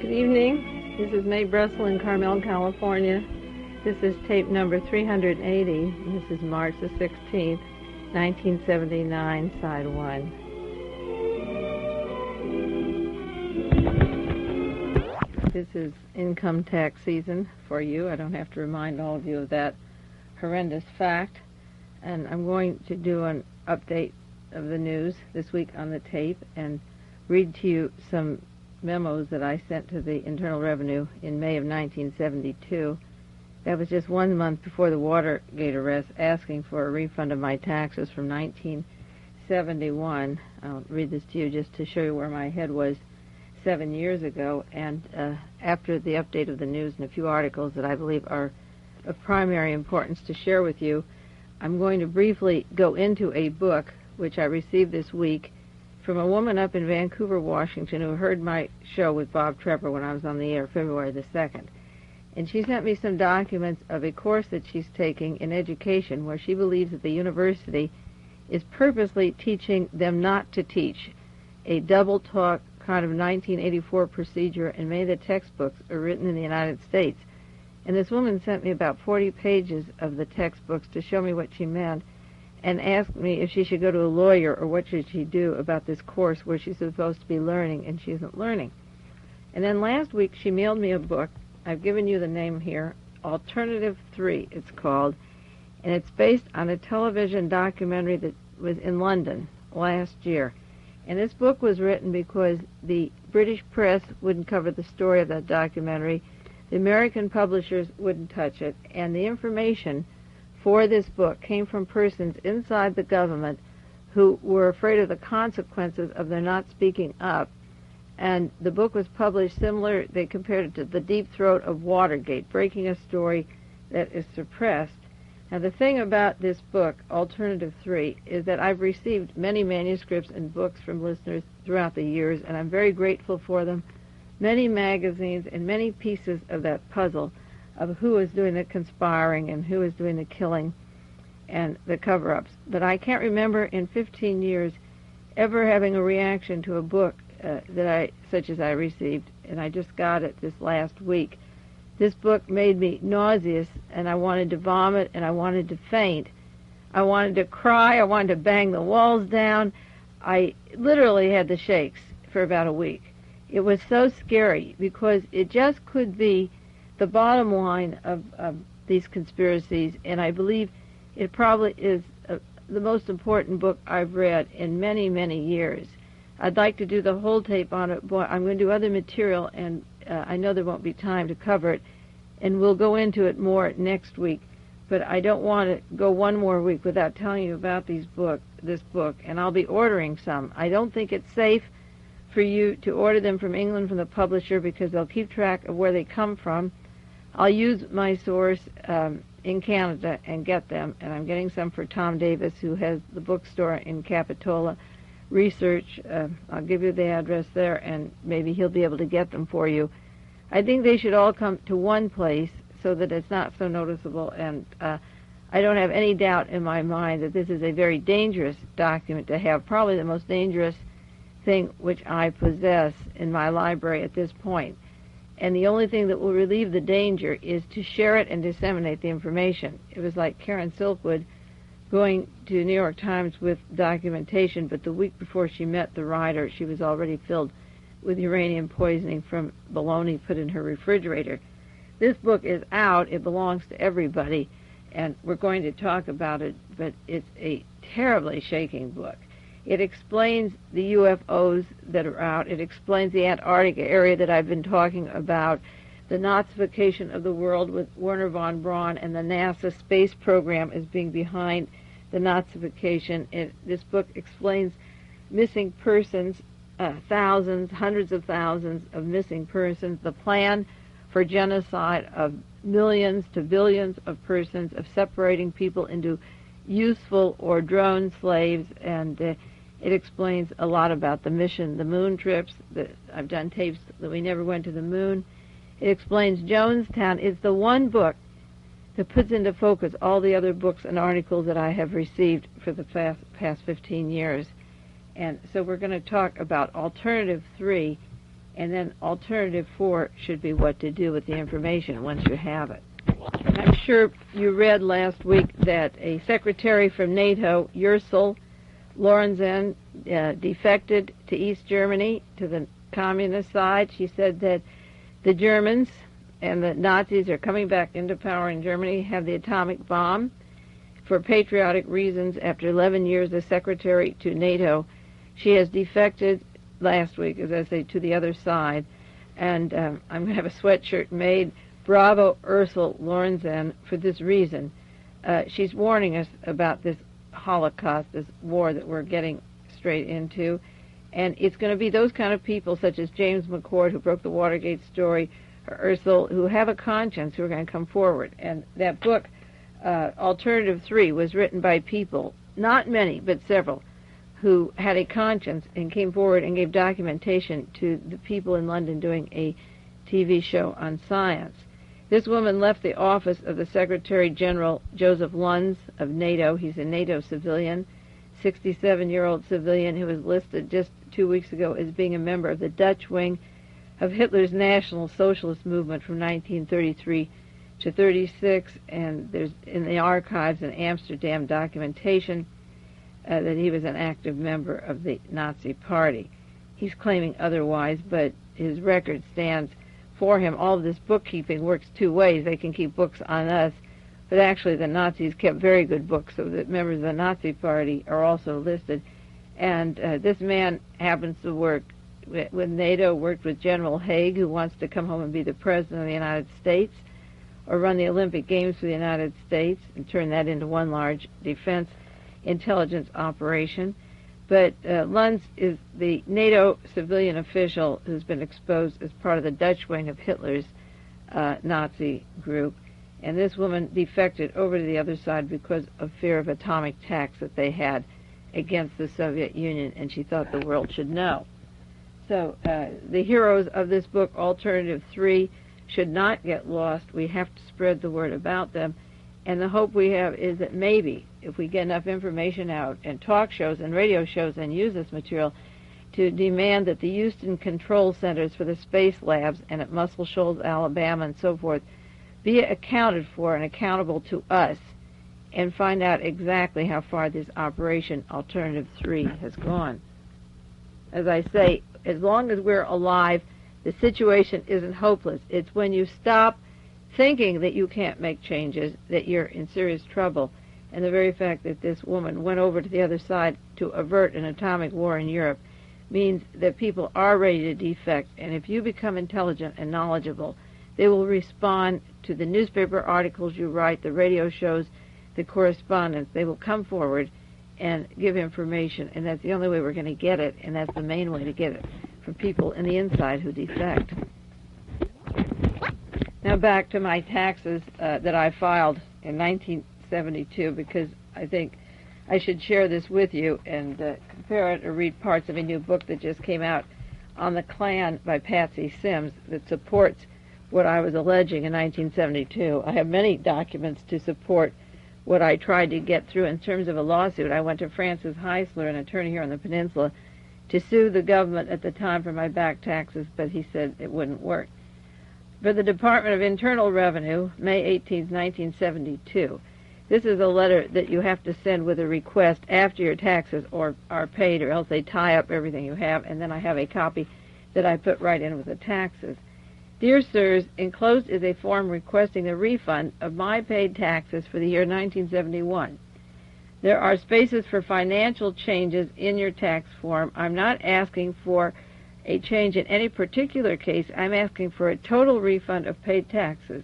Good evening. This is Mae Brussell in Carmel, California. This is tape number 380. And this is March the 16th, 1979, side 1. This is income tax season for you. I don't have to remind all of you of that horrendous fact. And I'm going to do an update of the news this week on the tape and read to you some memos that I sent to the Internal Revenue in May of 1972. That was just 1 month before the Watergate arrest, asking for a refund of my taxes from 1971. I'll read this to you just to show you where my head was 7 years ago. And after the update of the news and a few articles that I believe are of primary importance to share with you, I'm going to briefly go into a book which I received this week from a woman up in Vancouver, Washington, who heard my show with Bob Trepper when I was on the air February the 2nd. And she sent me some documents of a course that she's taking in education where she believes that the university is purposely teaching them not to teach, a double talk kind of 1984 procedure, and many of the textbooks are written in the United States. And this woman sent me about 40 pages of the textbooks to show me what she meant, and asked me if she should go to a lawyer or what should she do about this course where she's supposed to be learning and she isn't learning. And then last week she mailed me a book. I've given you the name here, Alternative 3 it's called, and it's based on a television documentary that was in London last year. And this book was written because the British press wouldn't cover the story of that documentary, the American publishers wouldn't touch it, and the information for this book came from persons inside the government who were afraid of the consequences of their not speaking up. And the book was published similar, they compared it to the deep throat of Watergate, breaking a story that is suppressed. Now the thing about this book, Alternative 3, is that I've received many manuscripts and books from listeners throughout the years, and I'm very grateful for them. Many magazines and many pieces of that puzzle of who is doing the conspiring and who is doing the killing and the cover-ups. But I can't remember in 15 years ever having a reaction to a book such as I received, and I just got it this last week. This book made me nauseous, and I wanted to vomit, and I wanted to faint. I wanted to cry, I wanted to bang the walls down. I literally had the shakes for about a week. It was so scary because it just could be the bottom line of these conspiracies, and I believe it probably is the most important book I've read in many, many years. I'd like to do the whole tape on it, but I'm going to do other material, and I know there won't be time to cover it, and we'll go into it more next week. But I don't want to go one more week without telling you about this book, and I'll be ordering some. I don't think it's safe for you to order them from England from the publisher because they'll keep track of where they come from. I'll use my source in Canada and get them, and I'm getting some for Tom Davis, who has the bookstore in Capitola Research. I'll give you the address there, and maybe he'll be able to get them for you. I think they should all come to one place so that it's not so noticeable, and I don't have any doubt in my mind that this is a very dangerous document to have, probably the most dangerous thing which I possess in my library at this point. And the only thing that will relieve the danger is to share it and disseminate the information. It was like Karen Silkwood going to New York Times with documentation, but the week before she met the writer, she was already filled with uranium poisoning from bologna put in her refrigerator. This book is out. It belongs to everybody, and we're going to talk about it, but it's a terribly shaking book. It explains the UFOs that are out. It explains the Antarctica area that I've been talking about, The Nazification of the World with Wernher von Braun, and the NASA space program is being behind the Nazification. This book explains missing persons, thousands, hundreds of thousands of missing persons, the plan for genocide of millions to billions of persons, of separating people into useful or drone slaves, and it explains a lot about the mission, the moon trips. I've done tapes that we never went to the moon. It explains Jonestown. It's the one book that puts into focus all the other books and articles that I have received for the past 15 years. And so we're going to talk about Alternative 3, and then Alternative 4 should be what to do with the information once you have it. I'm sure you read last week that a secretary from NATO, Ursula Lorenzen, defected to East Germany, to the communist side. She said that the Germans and the Nazis are coming back into power in Germany, have the atomic bomb for patriotic reasons. After 11 years as secretary to NATO, she has defected last week, as I say, to the other side. And I'm going to have a sweatshirt made, Bravo Ursula Lorenzen, for this reason. She's warning us about this Holocaust, this war that we're getting straight into. And it's going to be those kind of people, such as James McCord, who broke the Watergate story, or Ursula, who have a conscience, who are going to come forward. And that book, Alternative 3, was written by people, not many, but several, who had a conscience and came forward and gave documentation to the people in London doing a TV show on science. This woman left the office of the Secretary General Joseph Luns of NATO. He's a NATO civilian, 67-year-old civilian who was listed just 2 weeks ago as being a member of the Dutch wing of Hitler's National Socialist movement from 1933 to 36, and there's in the archives in Amsterdam documentation that he was an active member of the Nazi Party. He's claiming otherwise, but his record stands for him. All of this bookkeeping works two ways. They can keep books on us, but actually the Nazis kept very good books, so that members of the Nazi Party are also listed. And this man happens to work with NATO, worked with General Haig, who wants to come home and be the President of the United States, or run the Olympic Games for the United States and turn that into one large defense intelligence operation. But Luns is the NATO civilian official who's been exposed as part of the Dutch wing of Hitler's Nazi group. And this woman defected over to the other side because of fear of atomic attacks that they had against the Soviet Union, and she thought the world should know. So the heroes of this book, Alternative 3, should not get lost. We have to spread the word about them. And the hope we have is that maybe, if we get enough information out and talk shows and radio shows and use this material, to demand that the Houston control centers for the space labs and at Muscle Shoals, Alabama, and so forth, be accounted for and accountable to us, and find out exactly how far this Operation Alternative 3 has gone. As I say, as long as we're alive, the situation isn't hopeless. It's when you stop thinking that you can't make changes that you're in serious trouble. And the very fact that this woman went over to the other side to avert an atomic war in Europe means that people are ready to defect. And if you become intelligent and knowledgeable, they will respond to the newspaper articles you write, the radio shows, the correspondence. They will come forward and give information, and that's the only way we're going to get it, and that's the main way to get it, from people in the inside who defect. Now back to my taxes that I filed in 1972, because I think I should share this with you and compare it or read parts of a new book that just came out on the Klan by Patsy Sims that supports what I was alleging in 1972. I have many documents to support what I tried to get through in terms of a lawsuit. I went to Francis Heisler, an attorney here on the peninsula, to sue the government at the time for my back taxes, but he said it wouldn't work. For the Department of Internal Revenue, May 18, 1972. This is a letter that you have to send with a request after your taxes are paid, or else they tie up everything you have, and then I have a copy that I put right in with the taxes. Dear Sirs, enclosed is a form requesting the refund of my paid taxes for the year 1971. There are spaces for financial changes in your tax form. I'm not asking for a change in any particular case. I'm asking for a total refund of paid taxes.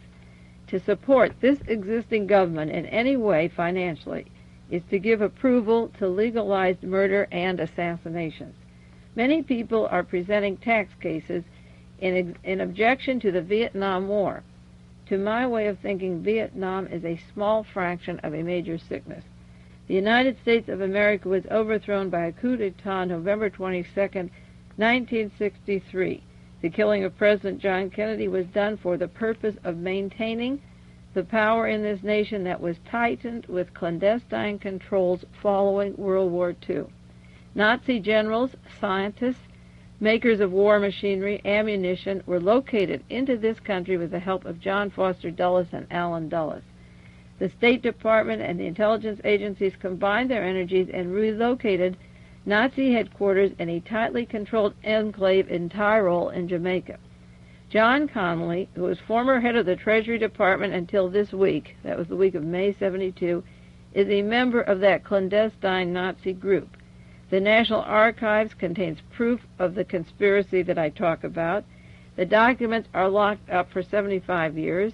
To support this existing government in any way financially is to give approval to legalized murder and assassinations. Many people are presenting tax cases in objection to the Vietnam War. To my way of thinking, Vietnam is a small fraction of a major sickness. The United States of America was overthrown by a coup d'etat November 22, 1963. The killing of President John Kennedy was done for the purpose of maintaining the power in this nation that was tightened with clandestine controls following World War II. Nazi generals, scientists, makers of war machinery, ammunition, were located into this country with the help of John Foster Dulles and Allen Dulles. The State Department and the intelligence agencies combined their energies and relocated Nazi headquarters in a tightly controlled enclave in Tyrol in Jamaica. John Connally, who was former head of the Treasury Department until this week, that was the week of May 72, is a member of that clandestine Nazi group. The National Archives contains proof of the conspiracy that I talk about. The documents are locked up for 75 years.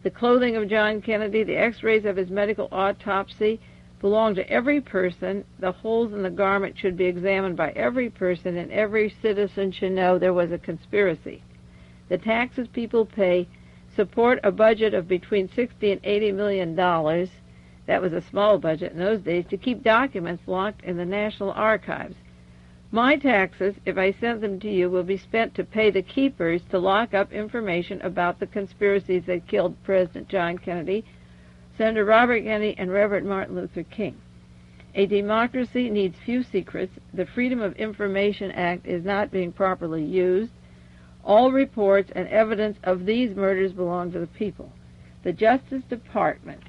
The clothing of John Kennedy, the x-rays of his medical autopsy belong to every person. The holes in the garment should be examined by every person, and every citizen should know there was a conspiracy. The taxes people pay support a budget of between $60 and $80 million. That was a small budget in those days, to keep documents locked in the National Archives. My taxes, if I send them to you, will be spent to pay the keepers to lock up information about the conspiracies that killed President John Kennedy, Senator Robert Kennedy, and Reverend Martin Luther King. A democracy needs few secrets. The Freedom of Information Act is not being properly used. All reports and evidence of these murders belong to the people. The Justice Department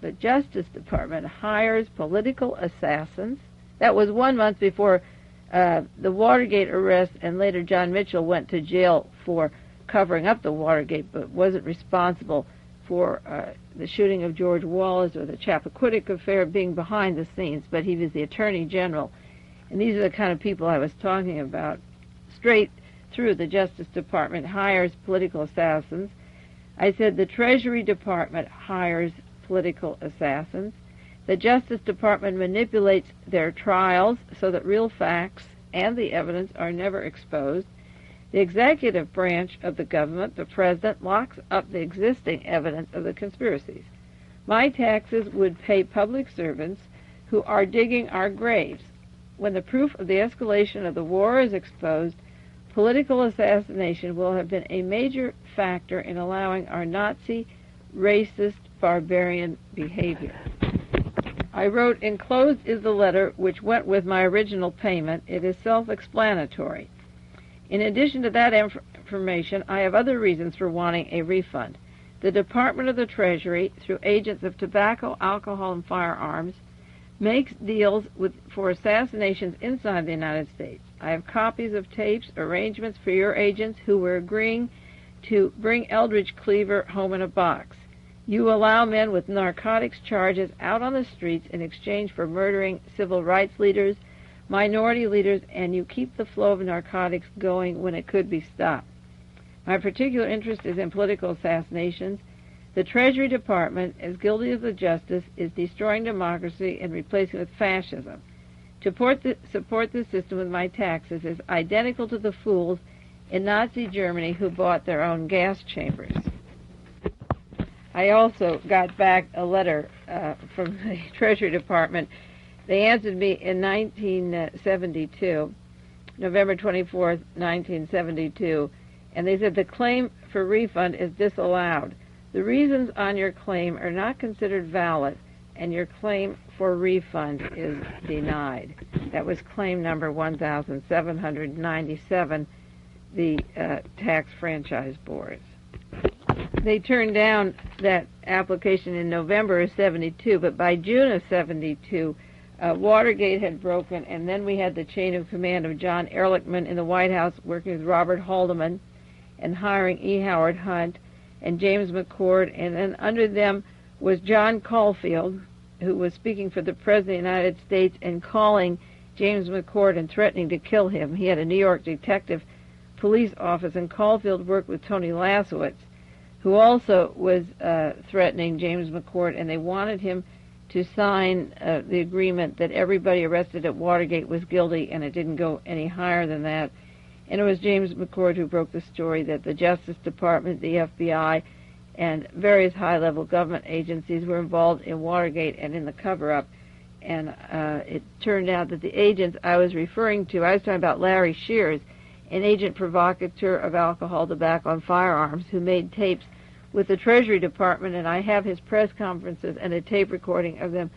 hires political assassins. That was 1 month before the Watergate arrest, and later John Mitchell went to jail for covering up the Watergate, but wasn't responsible for the shooting of George Wallace or the Chappaquiddick affair, being behind the scenes, but he was the Attorney General. And these are the kind of people I was talking about. Straight through, the Justice Department hires political assassins. I said the Treasury Department hires political assassins. The Justice Department manipulates their trials so that real facts and the evidence are never exposed. The executive branch of the government, the president, locks up the existing evidence of the conspiracies. My taxes would pay public servants who are digging our graves. When the proof of the escalation of the war is exposed, political assassination will have been a major factor in allowing our Nazi, racist, barbarian behavior. I wrote, enclosed is the letter which went with my original payment. It is self-explanatory. In addition to that information, I have other reasons for wanting a refund. The Department of the Treasury, through agents of tobacco, alcohol, and firearms, makes deals for assassinations inside the United States. I have copies of tapes, arrangements for your agents who were agreeing to bring Alridge Cleaver home in a box. You allow men with narcotics charges out on the streets in exchange for murdering civil rights leaders, minority leaders, and you keep the flow of narcotics going when it could be stopped. My particular interest is in political assassinations. The Treasury Department, as guilty as the justice, is destroying democracy and replacing it with fascism. To support this system with my taxes is identical to the fools in Nazi Germany who bought their own gas chambers. I also got back a letter from the Treasury Department. They answered me in 1972, November 24th, 1972, and they said the claim for refund is disallowed. The reasons on your claim are not considered valid, and your claim for refund is denied. That was claim number 1,797, the tax franchise boards. They turned down that application in November of 72, but by June of 72, Watergate had broken, and then we had the chain of command of John Ehrlichman in the White House working with Robert Haldeman and hiring E. Howard Hunt and James McCord, and then under them was John Caulfield, who was speaking for the President of the United States and calling James McCord and threatening to kill him. He had a New York detective police office in Caulfield worked with Tony Lasowitz, who also was threatening James McCord, and they wanted him to sign the agreement that everybody arrested at Watergate was guilty, and it didn't go any higher than that. And it was James McCord who broke the story that the Justice Department, the FBI, and various high-level government agencies were involved in Watergate and in the cover-up. And it turned out that the agents I was referring to, I was talking about Larry Shears, an agent provocateur of alcohol, tobacco, and firearms, who made tapes with the Treasury Department, and I have his press conferences and a tape recording of them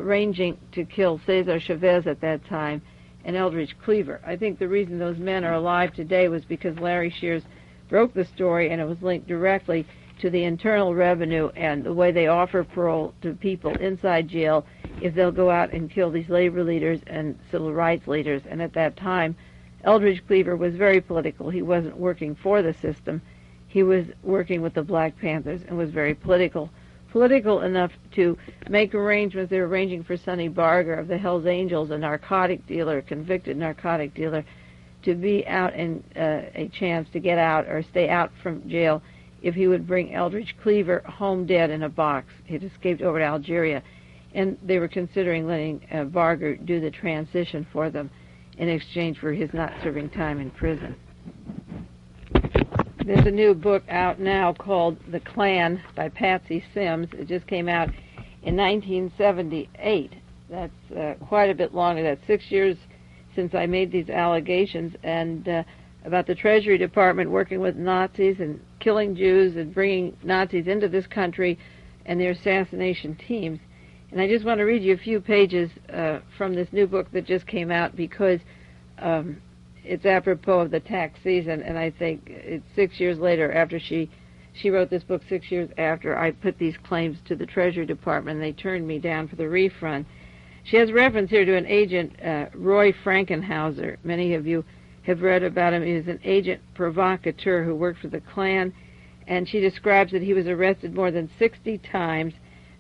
ranging to kill Cesar Chavez at that time and Alridge Cleaver. I think the reason those men are alive today was because Larry Shears broke the story, and it was linked directly to the Internal Revenue and the way they offer parole to people inside jail if they'll go out and kill these labor leaders and civil rights leaders. And at that time, Alridge Cleaver was very political. He wasn't working for the system. He was working with the Black Panthers and was very political enough to make arrangements. They were arranging for Sonny Barger of the Hells Angels, a narcotic dealer, a convicted narcotic dealer, to be out and a chance to get out or stay out from jail if he would bring Alridge Cleaver home dead in a box. He'd escaped over to Algeria, and they were considering letting Barger do the transition for them in exchange for his not serving time in prison. There's a new book out now called The Klan by Patsy Sims. It just came out in 1978. That's quite a bit longer. That's 6 years since I made these allegations, and about the Treasury Department working with Nazis and killing Jews and bringing Nazis into this country and their assassination teams. And I just want to read you a few pages from this new book that just came out because it's apropos of the tax season, and I think it's 6 years later after she wrote this book, 6 years after I put these claims to the Treasury Department, and they turned me down for the refund. She has reference here to an agent, Roy Frankenhauser. Many of you have read about him. He was an agent provocateur who worked for the Klan, and she describes that he was arrested more than 60 times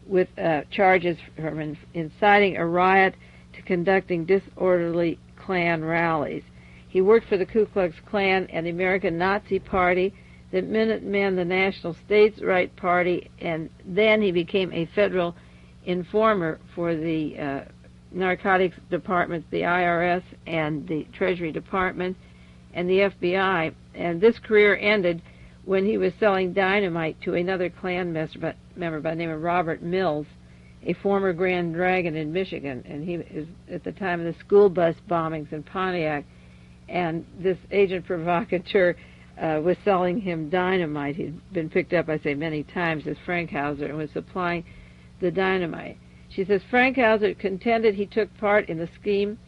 with charges from inciting a riot to conducting disorderly Klan rallies. He worked for the Ku Klux Klan and the American Nazi Party, the Minutemen, the National States Right Party, and then he became a federal informer for the narcotics departments, the IRS and the Treasury Department and the FBI. And this career ended when he was selling dynamite to another Klan member by the name of Robert Mills, a former Grand Dragon in Michigan, and he is at the time of the school bus bombings in Pontiac. And this agent provocateur was selling him dynamite. He'd been picked up, I say, many times as Frankhauser and was supplying the dynamite. She says, Frankhauser contended he took part in the scheme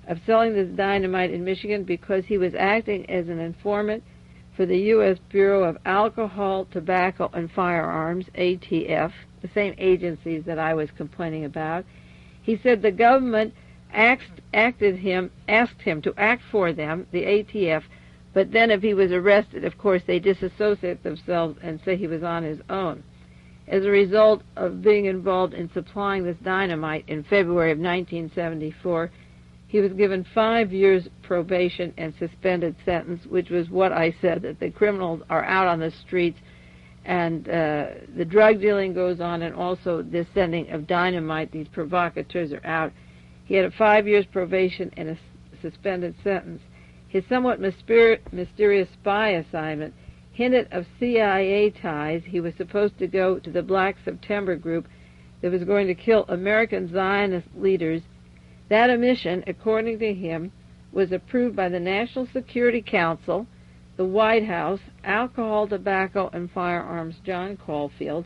of selling this dynamite in Michigan because he was acting as an informant for the U.S. Bureau of Alcohol, Tobacco, and Firearms, ATF, the same agencies that I was complaining about. He said the government asked him to act for them, the ATF, but then if he was arrested, of course, they disassociate themselves and say he was on his own. As a result of being involved in supplying this dynamite in February of 1974, he was given 5 years probation and suspended sentence, which was what I said, that the criminals are out on the streets and the drug dealing goes on, and also this sending of dynamite. These provocateurs are out. He had a 5 years probation and a suspended sentence. His somewhat mysterious spy assignment hinted of CIA ties. He was supposed to go to the Black September group that was going to kill American Zionist leaders. That mission, according to him, was approved by the National Security Council, the White House, Alcohol, Tobacco, and Firearms John Caulfield,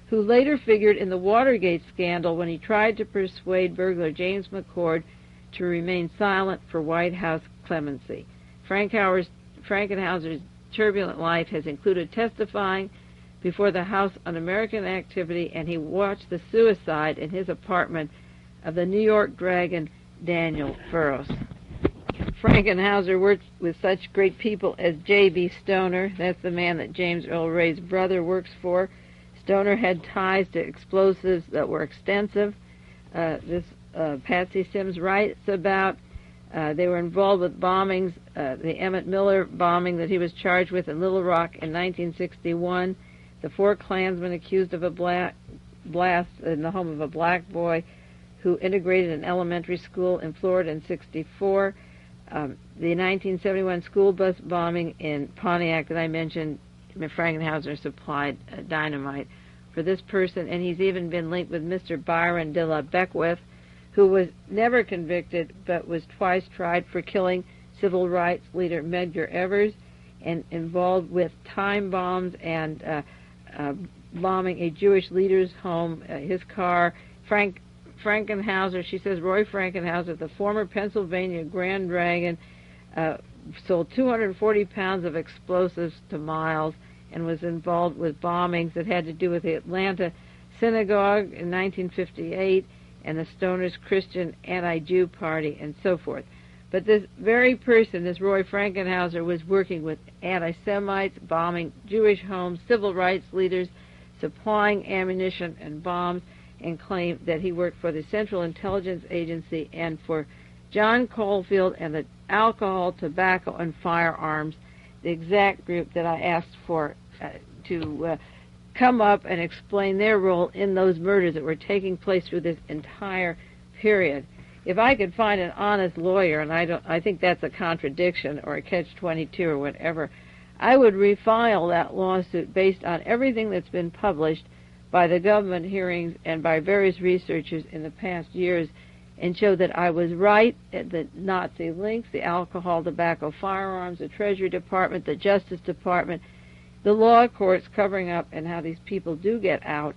who later figured in the Watergate scandal when he tried to persuade burglar James McCord to remain silent for White House clemency. Frankenhauser's turbulent life has included testifying before the House on American Activity, and he watched the suicide in his apartment of the New York Dragon Daniel Furrows. Frankenhauser worked with such great people as J.B. Stoner. That's the man that James Earl Ray's brother works for. Stoner had ties to explosives that were extensive. Patsy Sims writes about They were involved with bombings, the Emmett Miller bombing that he was charged with in Little Rock in 1961, the 4 Klansmen accused of a blast in the home of a black boy who integrated an elementary school in Florida in 64, the 1971 school bus bombing in Pontiac that I mentioned. Frankenhauser supplied dynamite for this person, and he's even been linked with Mr. Byron de la Beckwith, who was never convicted but was twice tried for killing civil rights leader Medgar Evers and involved with time bombs and bombing a Jewish leader's home, his car. Frankenhauser, she says, Roy Frankenhauser, the former Pennsylvania Grand Dragon, sold 240 pounds of explosives to Miles and was involved with bombings that had to do with the Atlanta Synagogue in 1958 and the Stoners Christian Anti-Jew Party and so forth. But this very person, this Roy Frankenhauser, was working with anti-Semites, bombing Jewish homes, civil rights leaders, supplying ammunition and bombs, and claimed that he worked for the Central Intelligence Agency and for John Caulfield and the Alcohol, Tobacco, and Firearms, the exact group that I asked for to come up and explain their role in those murders that were taking place through this entire period. If I could find an honest lawyer, and I think that's a contradiction or a catch-22 or whatever, I would refile that lawsuit based on everything that's been published by the government hearings and by various researchers in the past years and show that I was right at the Nazi links, the alcohol, tobacco, firearms, the Treasury Department, the Justice Department, the law courts covering up, and how these people do get out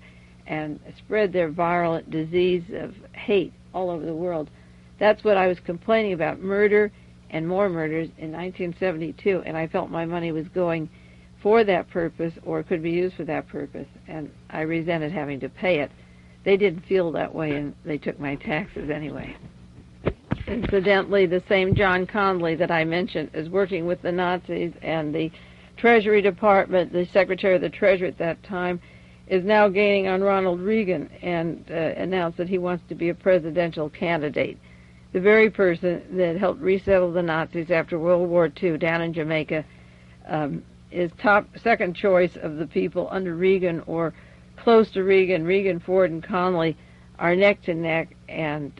and spread their virulent disease of hate all over the world. That's what I was complaining about, murder and more murders in 1972, and I felt my money was going for that purpose or could be used for that purpose, and I resented having to pay it. They didn't feel that way, and they took my taxes anyway. Incidentally, the same John Connally that I mentioned is working with the Nazis, and the Treasury Department, the Secretary of the Treasury at that time, is now gaining on Ronald Reagan and announced that he wants to be a presidential candidate. The very person that helped resettle the Nazis after World War II down in Jamaica is second choice of the people under Reagan or close to Reagan. Reagan, Ford, and Connally are neck to neck, and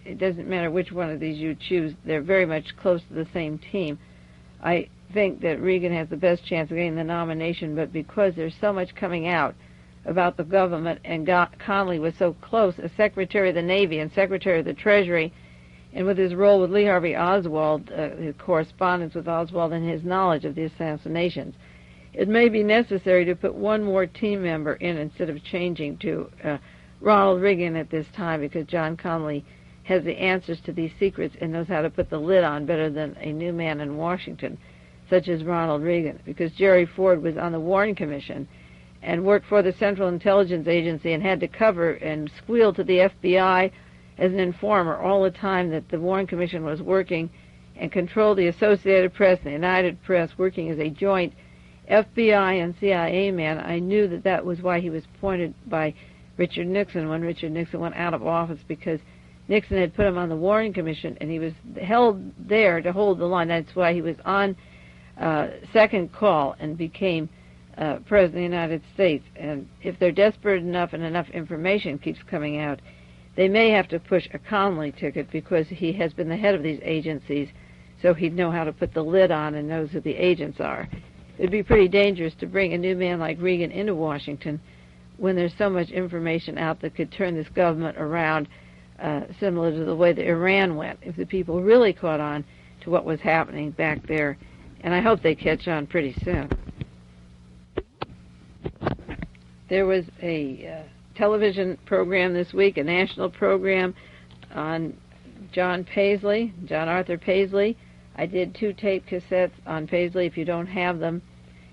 it doesn't matter which one of these you choose. They're very much close to the same team. I think that Reagan has the best chance of getting the nomination, but because there's so much coming out about the government, and Connally was so close as Secretary of the Navy and Secretary of the Treasury, and with his role with Lee Harvey Oswald, his correspondence with Oswald, and his knowledge of the assassinations, it may be necessary to put one more team member in instead of changing to Ronald Reagan at this time, because John Connally has the answers to these secrets and knows how to put the lid on better than a new man in Washington, such as Ronald Reagan, because Jerry Ford was on the Warren Commission and worked for the Central Intelligence Agency and had to cover and squeal to the FBI as an informer all the time that the Warren Commission was working and controlled the Associated Press and the United Press, working as a joint FBI and CIA man. I knew that that was why he was appointed by Richard Nixon when Richard Nixon went out of office, because Nixon had put him on the Warren Commission and he was held there to hold the line. That's why he was on second call and became President of the United States. And if they're desperate enough and enough information keeps coming out, they may have to push a Connally ticket, because he has been the head of these agencies, so he'd know how to put the lid on and knows who the agents are. It'd be pretty dangerous to bring a new man like Reagan into Washington when there's so much information out that could turn this government around, similar to the way that Iran went, if the people really caught on to what was happening back there. And I hope they catch on pretty soon. There was a television program this week, a national program on John Arthur Paisley. I did 2 tape cassettes on Paisley. If you don't have them,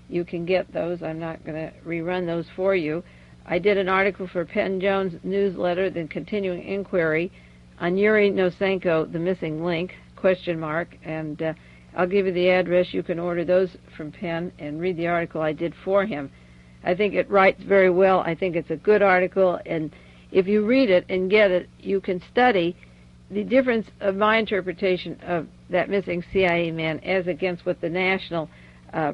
you can get those. I'm not going to rerun those for you. I did an article for Penn Jones newsletter, the continuing inquiry, on Yuri Nosenko, the missing link, ? And I'll give you the address. You can order those from Penn and read the article I did for him. I think it writes very well. I think it's a good article, and if you read it and get it, you can study the difference of my interpretation of that missing CIA man as against what the national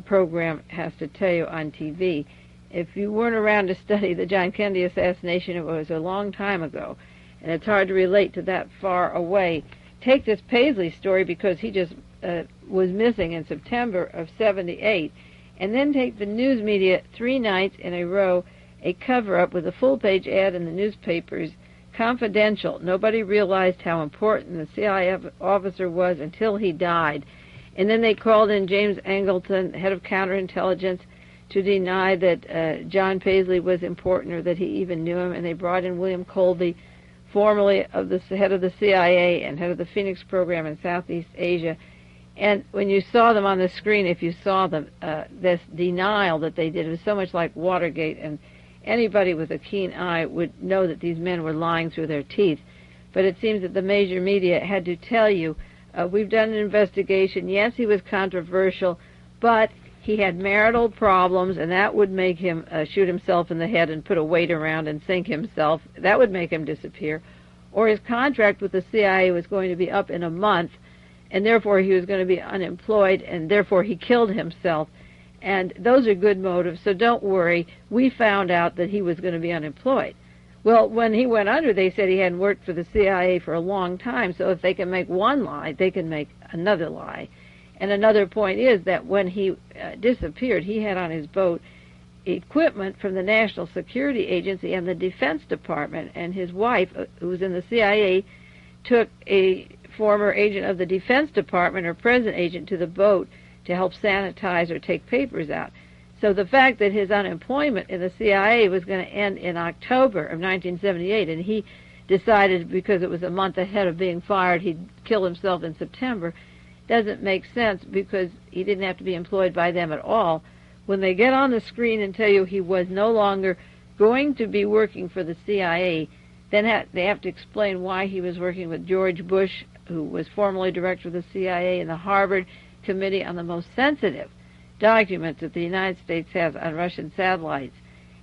program has to tell you on TV. If you weren't around to study the John Kennedy assassination, it was a long time ago, and it's hard to relate to that far away. Take this Paisley story, because he just was missing in September of '78, and then take the news media 3 nights in a row, a cover-up with a full-page ad in the newspapers, confidential. Nobody realized how important the CIA officer was until he died. And then they called in James Angleton, head of counterintelligence, to deny that John Paisley was important or that he even knew him. And they brought in William Colby, formerly of the head of the CIA and head of the Phoenix program in Southeast Asia. And when you saw them on the screen, if you saw them, this denial that they did was so much like Watergate, and anybody with a keen eye would know that these men were lying through their teeth. But it seems that the major media had to tell you, we've done an investigation. Yes, he was controversial, but he had marital problems, and that would make him shoot himself in the head and put a weight around and sink himself. That would make him disappear. Or his contract with the CIA was going to be up in a month, and therefore he was going to be unemployed, and therefore he killed himself. And those are good motives, so don't worry. We found out that he was going to be unemployed. Well, when he went under, they said he hadn't worked for the CIA for a long time, so if they can make one lie, they can make another lie. And another point is that when he disappeared, he had on his boat equipment from the National Security Agency and the Defense Department, and his wife, who was in the CIA, took a former agent of the Defense Department or present agent to the boat to help sanitize or take papers out. So the fact that his unemployment in the CIA was going to end in October of 1978, and he decided because it was a month ahead of being fired he'd kill himself in September, doesn't make sense, because he didn't have to be employed by them at all. When they get on the screen and tell you he was no longer going to be working for the CIA, then they have to explain why he was working with George Bush, who was formerly director of the CIA, and the Harvard Committee on the most sensitive documents that the United States has on Russian satellites.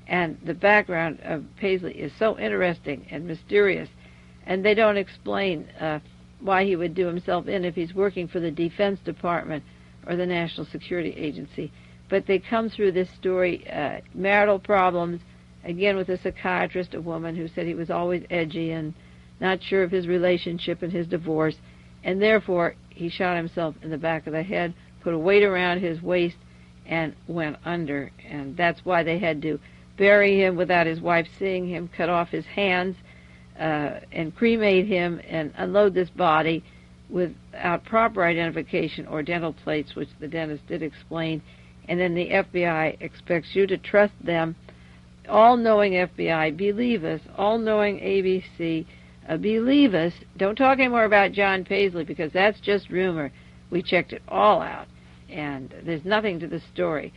And the background of Paisley is so interesting and mysterious, and they don't explain why he would do himself in if he's working for the Defense Department or the National Security Agency. But they come through this story, marital problems, again with a psychiatrist, a woman who said he was always edgy and not sure of his relationship and his divorce, and therefore he shot himself in the back of the head, put a weight around his waist, and went under. And that's why they had to bury him without his wife seeing him, cut off his hands, and cremate him, and unload this body without proper identification or dental plates, which the dentist did explain. And then the FBI expects you to trust them. All-knowing FBI, believe us. All-knowing ABC, believe us. Don't talk anymore about John Paisley, because that's just rumor. We checked it all out, and there's nothing to the story.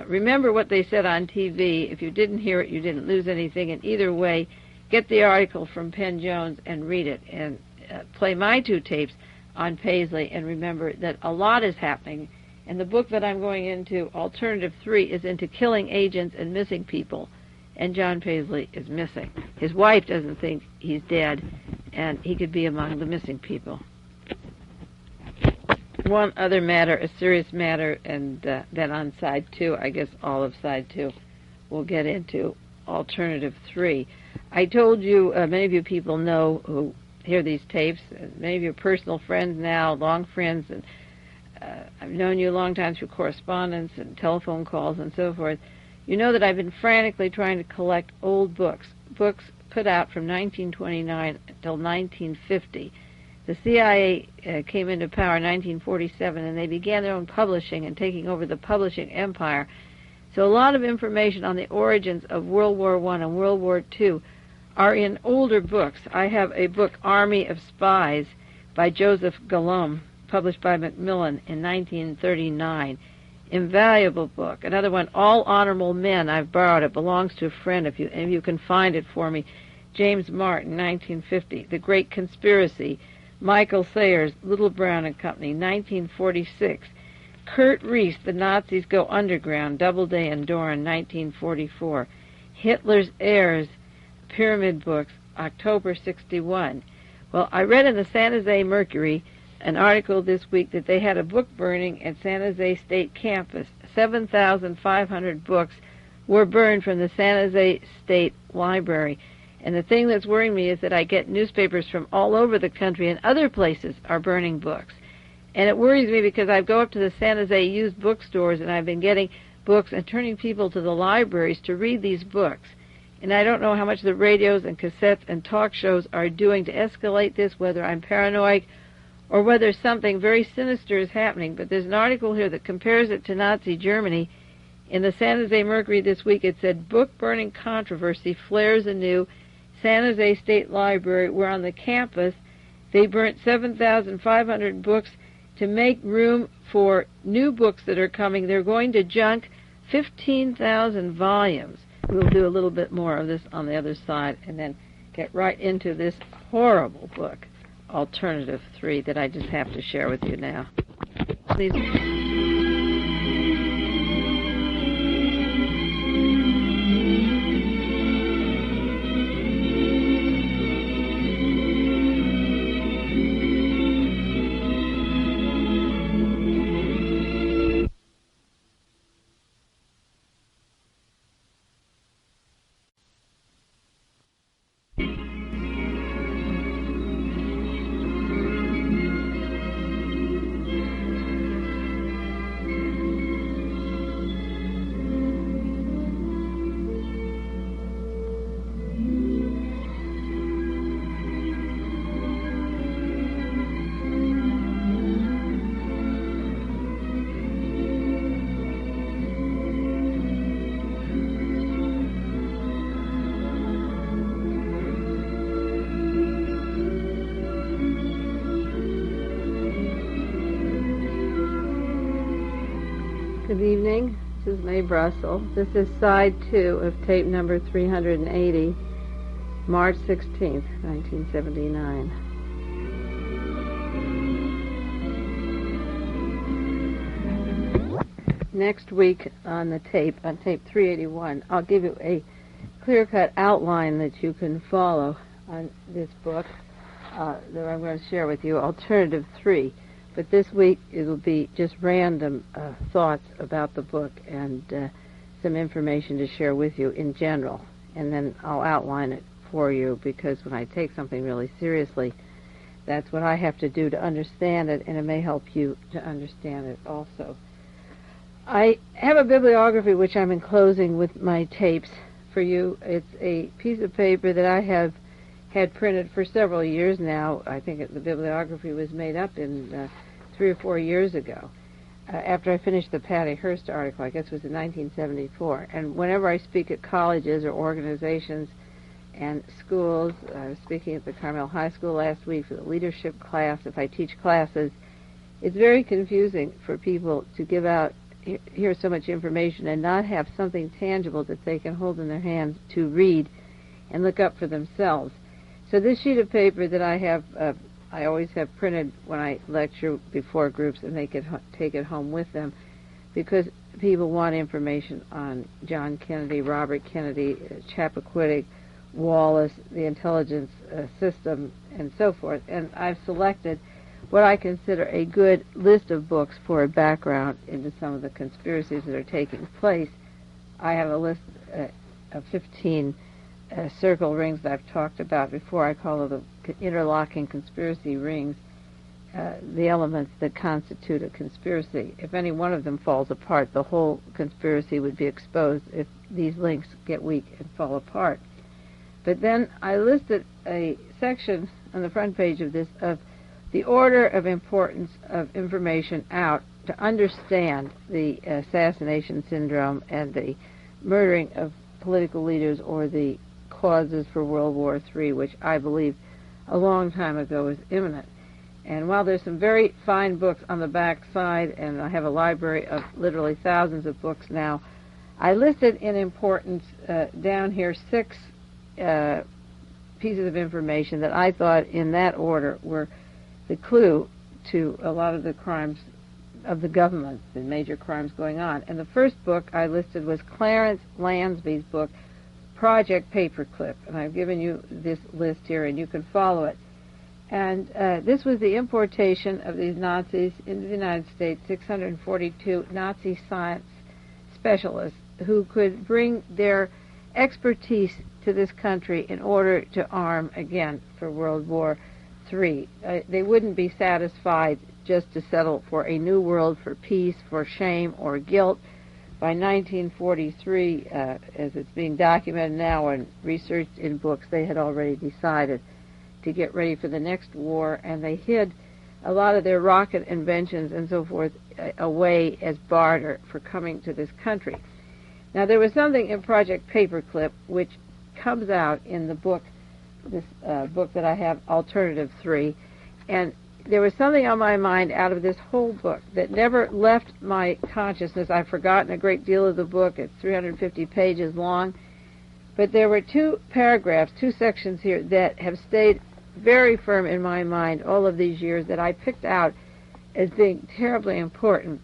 Remember what they said on TV. If you didn't hear it, you didn't lose anything. And either way, get the article from Penn Jones and read it, and play my 2 tapes on Paisley, and remember that a lot is happening. And the book that I'm going into, Alternative 3, is into killing agents and missing people. And John Paisley is missing. His wife doesn't think he's dead, and he could be among the missing people. One other matter, a serious matter, and then on side 2, I guess all of side 2, we'll get into Alternative 3. I told you, many of you people know who hear these tapes, many of you are personal friends now, long friends, and I've known you a long time through correspondence and telephone calls and so forth. You know that I've been frantically trying to collect old books put out from 1929 until 1950. The CIA came into power in 1947, and they began their own publishing and taking over the publishing empire. So a lot of information on the origins of World War I and World War II are in older books. I have a book, Army of Spies, by Joseph Galom, published by Macmillan in 1939. Invaluable book. Another one, All Honorable Men. I've borrowed it. Belongs to a friend. If you can find it for me. James Martin, 1950. The Great Conspiracy. Michael Sayers, Little Brown and Company, 1946. Kurt Reese, The Nazis Go Underground, Doubleday and Doran, 1944. Hitler's Heirs, Pyramid Books, October 61. Well, I read in the San Jose Mercury an article this week that they had a book burning at San Jose State campus. 7,500 books were burned from the San Jose State Library. And the thing that's worrying me is that I get newspapers from all over the country, and other places are burning books. And it worries me because I go up to the San Jose used bookstores, and I've been getting books and turning people to the libraries to read these books. And I don't know how much the radios and cassettes and talk shows are doing to escalate this, whether I'm paranoid or whether something very sinister is happening. But there's an article here that compares it to Nazi Germany. In the San Jose Mercury this week, it said, book-burning controversy flares anew. San Jose State Library, where on the campus they burnt 7,500 books to make room for new books that are coming. They're going to junk 15,000 volumes. We'll do a little bit more of this on the other side and then get right into this horrible book, Alternative 3, that I just have to share with you now. Please. Good evening. This is Mae Brussell. This is side 2 of tape number 380, March 16th, 1979. Next week on tape 381, I'll give you a clear-cut outline that you can follow on this book that I'm going to share with you, Alternative 3. But this week it will be just random thoughts about the book and some information to share with you in general. And then I'll outline it for you, because when I take something really seriously, that's what I have to do to understand it, and it may help you to understand it also. I have a bibliography which I'm enclosing with my tapes for you. It's a piece of paper that I have had printed for several years now. I think the bibliography was made up in 3 or 4 years ago, after I finished the Patty Hearst article. I guess it was in 1974. And whenever I speak at colleges or organizations and schools, I was speaking at the Carmel High School last week for the leadership class. If I teach classes, it's very confusing for people to give out, hear so much information and not have something tangible that they can hold in their hands to read and look up for themselves. So this sheet of paper that I have, I always have printed when I lecture before groups, and they could take it home with them, because people want information on John Kennedy, Robert Kennedy, Chappaquiddick, Wallace, the intelligence system, and so forth. And I've selected what I consider a good list of books for a background into some of the conspiracies that are taking place. I have a list of 15 circle rings that I've talked about before. I call it the interlocking conspiracy rings, the elements that constitute a conspiracy. If any one of them falls apart, the whole conspiracy would be exposed if these links get weak and fall apart. But then I listed a section on the front page of this of the order of importance of information out to understand the assassination syndrome and the murdering of political leaders, or the causes for World War III, which I believe a long time ago was imminent. And while there's some very fine books on the back side, and I have a library of literally thousands of books now, I listed in importance down here 6 pieces of information that I thought in that order were the clue to a lot of the crimes of the government, the major crimes going on. And the first book I listed was Clarence Lansby's book, Project Paperclip, and I've given you this list here, and you can follow it. And this was the importation of these Nazis into the United States, 642 Nazi science specialists who could bring their expertise to this country in order to arm again for World War III. They wouldn't be satisfied just to settle for a new world, for peace, for shame or guilt. By 1943, as it's being documented now and researched in books, they had already decided to get ready for the next war, and they hid a lot of their rocket inventions and so forth away as barter for coming to this country. Now, there was something in Project Paperclip which comes out in the book, this book that I have, Alternative 3, and there was something on my mind out of this whole book that never left my consciousness. I've forgotten a great deal of the book. It's 350 pages long, but there were two paragraphs, two sections here that have stayed very firm in my mind all of these years that I picked out as being terribly important.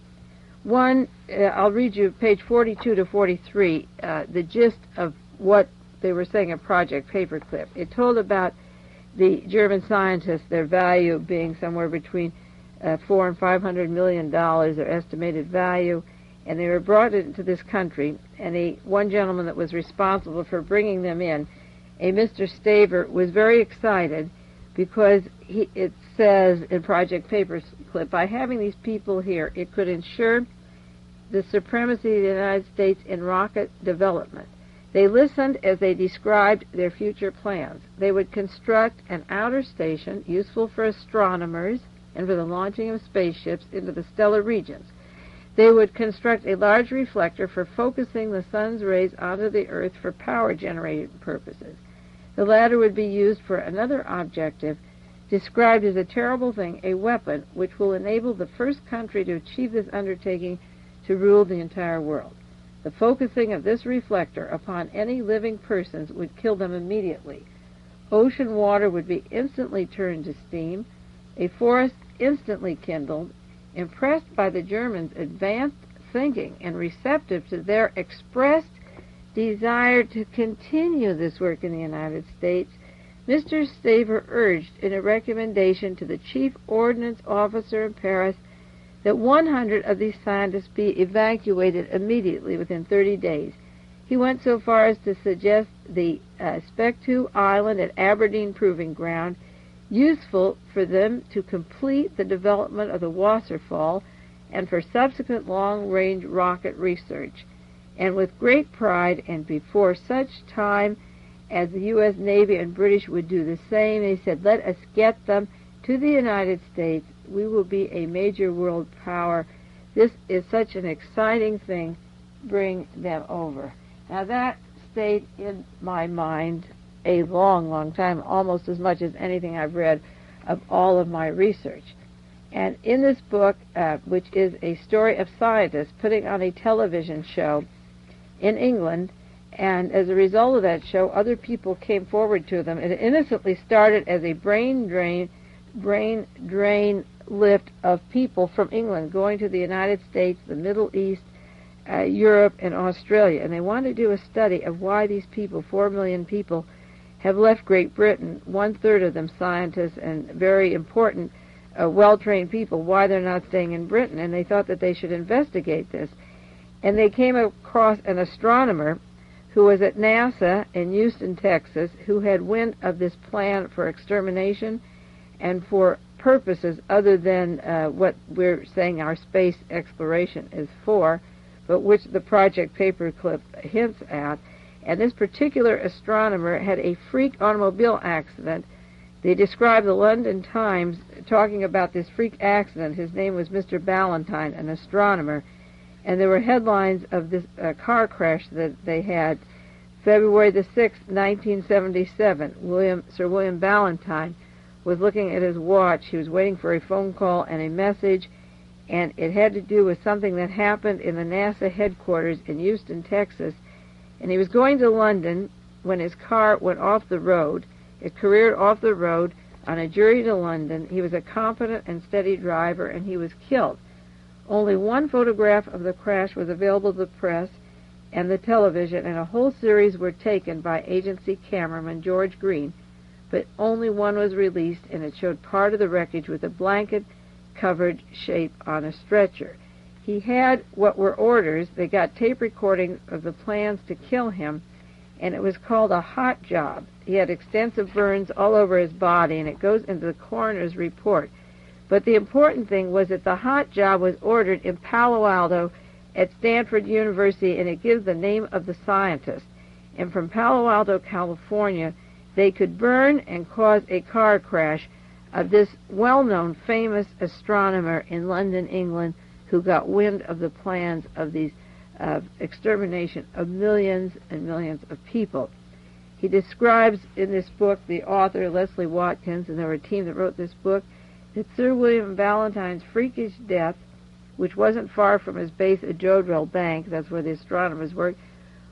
One, I'll read you page 42 to 43, the gist of what they were saying in Project Paperclip. It told about the German scientists, their value being somewhere between $400 and $500 million, their estimated value, and they were brought into this country, and one gentleman that was responsible for bringing them in, a Mr. Staver, was very excited because it says in Project Paperclip, by having these people here, it could ensure the supremacy of the United States in rocket development. They listened as they described their future plans. They would construct an outer station useful for astronomers and for the launching of spaceships into the stellar regions. They would construct a large reflector for focusing the sun's rays onto the Earth for power generating purposes. The latter would be used for another objective described as a terrible thing, a weapon which will enable the first country to achieve this undertaking to rule the entire world. The focusing of this reflector upon any living persons would kill them immediately. Ocean water would be instantly turned to steam, a forest instantly kindled. Impressed by the Germans' advanced thinking and receptive to their expressed desire to continue this work in the United States, Mr. Staver urged in a recommendation to the chief ordnance officer in Paris that 100 of these scientists be evacuated immediately within 30 days. He went so far as to suggest the Spectu Island at Aberdeen Proving Ground, useful for them to complete the development of the Wasserfall and for subsequent long-range rocket research. And with great pride, and before such time as the U.S. Navy and British would do the same, they said, let us get them to the United States. We will be a major world power. This is such an exciting thing. Bring them over. Now that stayed in my mind a long, long time, almost as much as anything I've read of all of my research. And in this book, which is a story of scientists putting on a television show in England, and as a result of that show, other people came forward to them. It innocently started as a brain drain lift of people from England going to the United States, the Middle East, Europe, and Australia. And they wanted to do a study of why these people, 4 million people, have left Great Britain, 1/3 of them scientists and very important, well-trained people, why they're not staying in Britain. And they thought that they should investigate this. And they came across an astronomer who was at NASA in Houston, Texas, who had wind of this plan for extermination and for purposes other than what we're saying our space exploration is for, but which the Project Paperclip hints at. And this particular astronomer had a freak automobile accident. They described the London Times talking about this freak accident. His name was Mr. Ballantyne, an astronomer. And there were headlines of this car crash that they had. February the 6th, 1977, Sir William Ballantyne was looking at his watch. He was waiting for a phone call and a message, and it had to do with something that happened in the NASA headquarters in Houston, Texas. And he was going to London when his car went off the road. It careered off the road on a journey to London. He was a competent and steady driver, and he was killed. Only one photograph of the crash was available to the press and the television, and a whole series were taken by agency cameraman George Green. but only one was released, and it showed part of the wreckage with a blanket-covered shape on a stretcher. He had what were orders. They got tape recordings of the plans to kill him, and it was called a hot job. He had extensive burns all over his body, and it goes into the coroner's report. But the important thing was that the hot job was ordered in Palo Alto at Stanford University, and it gives the name of the scientist. And from Palo Alto, California, they could burn and cause a car crash of this well-known, famous astronomer in London, England, who got wind of the plans of these extermination of millions and millions of people. He describes in this book, the author, Leslie Watkins, and there were a team that wrote this book, that Sir William Ballantyne's freakish death, which wasn't far from his base at Jodrell Bank, that's where the astronomers worked,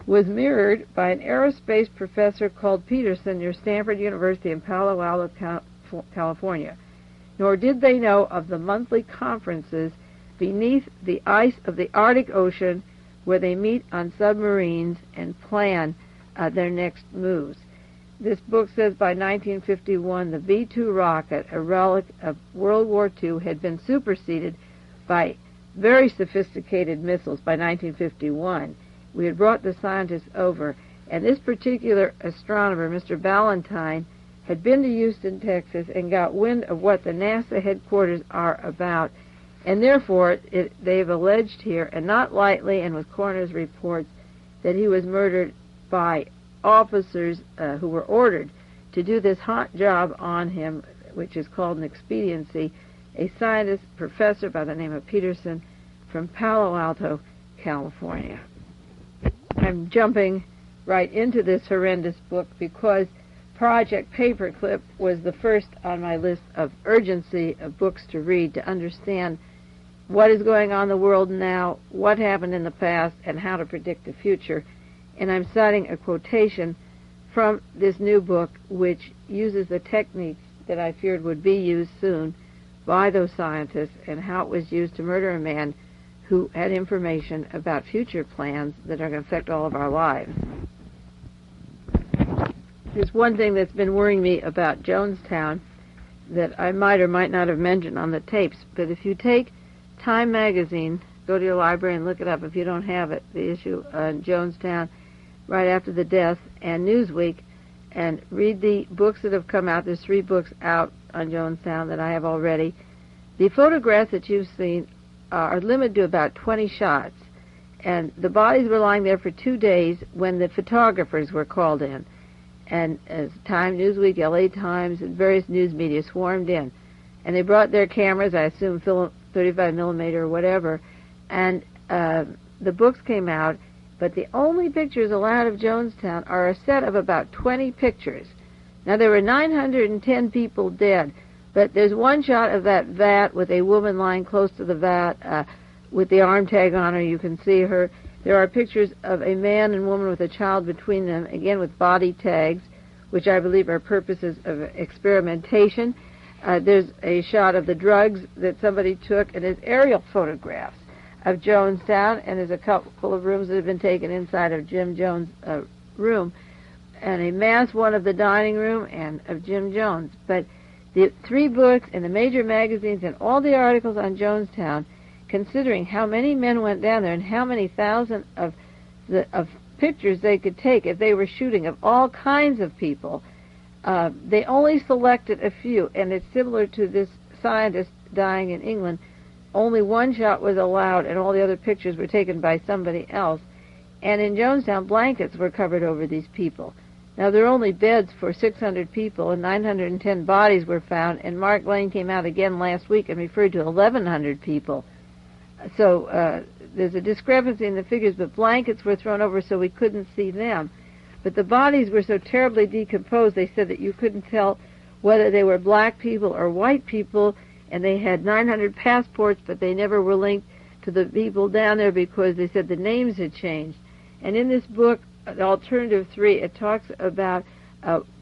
was mirrored by an aerospace professor called Peterson near Stanford University in Palo Alto, California. Nor did they know of the monthly conferences beneath the ice of the Arctic Ocean where they meet on submarines and plan their next moves. This book says by 1951 the V-2 rocket, a relic of World War II, had been superseded by very sophisticated missiles by 1951. We had brought the scientists over, and this particular astronomer, Mr. Ballantyne, had been to Houston, Texas, and got wind of what the NASA headquarters are about, and therefore they've alleged here, and not lightly and with coroner's reports, that he was murdered by officers who were ordered to do this hot job on him, which is called an expediency, a scientist, professor by the name of Peterson from Palo Alto, California. I'm jumping right into this horrendous book because Project Paperclip was the first on my list of urgency of books to read to understand what is going on in the world now, what happened in the past, and how to predict the future. And I'm citing a quotation from this new book which uses the techniques that I feared would be used soon by those scientists and how it was used to murder a man who had information about future plans that are going to affect all of our lives. There's one thing that's been worrying me about Jonestown that I might or might not have mentioned on the tapes, but if you take Time magazine, go to your library and look it up if you don't have it, the issue on Jonestown right after the death, and Newsweek, and read the books that have come out. There's 3 books out on Jonestown that I have already. The photographs that you've seen are limited to about 20 shots, and the bodies were lying there for 2 days when the photographers were called in, and as Time, Newsweek, LA Times, and various news media swarmed in, and they brought their cameras, I assume 35 millimeter or whatever, and the books came out, but the only pictures allowed of Jonestown are a set of about 20 pictures. Now, there were 910 people dead, but there's one shot of that vat with a woman lying close to the vat with the arm tag on her. You can see her. There are pictures of a man and woman with a child between them, again with body tags, which I believe are purposes of experimentation. There's a shot of the drugs that somebody took, and there's aerial photographs of Jonestown, and there's a couple of rooms that have been taken inside of Jim Jones' room, and a mass one of the dining room and of Jim Jones. But the 3 books and the major magazines and all the articles on Jonestown, considering how many men went down there and how many thousand of pictures they could take if they were shooting of all kinds of people, they only selected a few, and it's similar to this scientist dying in England. Only one shot was allowed, and all the other pictures were taken by somebody else. And in Jonestown, blankets were covered over these people. Now, there are only beds for 600 people, and 910 bodies were found, and Mark Lane came out again last week and referred to 1,100 people. So there's a discrepancy in the figures, but blankets were thrown over so we couldn't see them. But the bodies were so terribly decomposed, they said that you couldn't tell whether they were black people or white people, and they had 900 passports, but they never were linked to the people down there because they said the names had changed. And in this book, Alternative 3, it talks about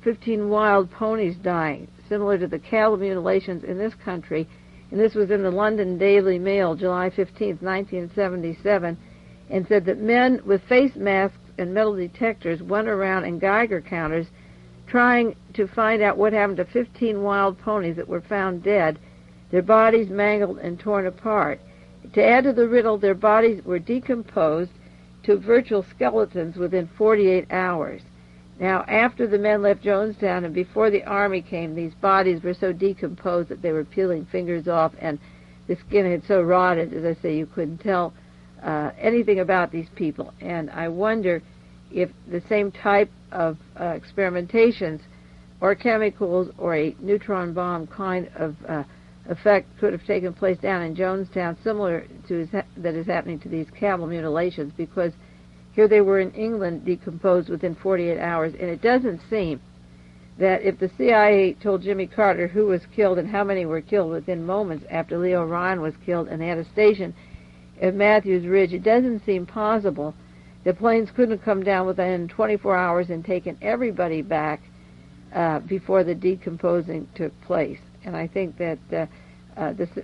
15 wild ponies dying, similar to the cattle mutilations in this country. And this was in the London Daily Mail, July 15th, 1977, and said that men with face masks and metal detectors went around in Geiger counters trying to find out what happened to 15 wild ponies that were found dead, their bodies mangled and torn apart. To add to the riddle, their bodies were decomposed to virtual skeletons within 48 hours. Now, after the men left Jonestown and before the Army came, these bodies were so decomposed that they were peeling fingers off, and the skin had so rotted, as I say, you couldn't tell anything about these people. And I wonder if the same type of experimentations or chemicals or a neutron bomb kind of effect could have taken place down in Jonestown, similar to that is happening to these camel mutilations, because here they were in England decomposed within 48 hours, and it doesn't seem that if the CIA told Jimmy Carter who was killed and how many were killed within moments after Leo Ryan was killed and they had a station at Matthews Ridge, it doesn't seem possible that planes couldn't have come down within 24 hours and taken everybody back before the decomposing took place. And I think that the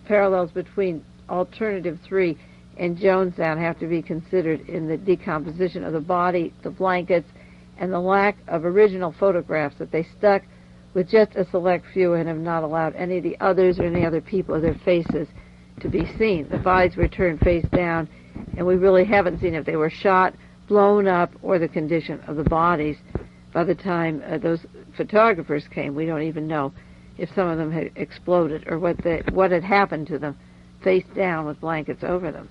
parallels between Alternative 3 and Jonestown have to be considered in the decomposition of the body, the blankets, and the lack of original photographs, that they stuck with just a select few and have not allowed any of the others or any other people or their faces to be seen. The bodies were turned face down, and we really haven't seen if they were shot, blown up, or the condition of the bodies. By the time those photographers came, we don't even know if some of them had exploded or what had happened to them face down with blankets over them.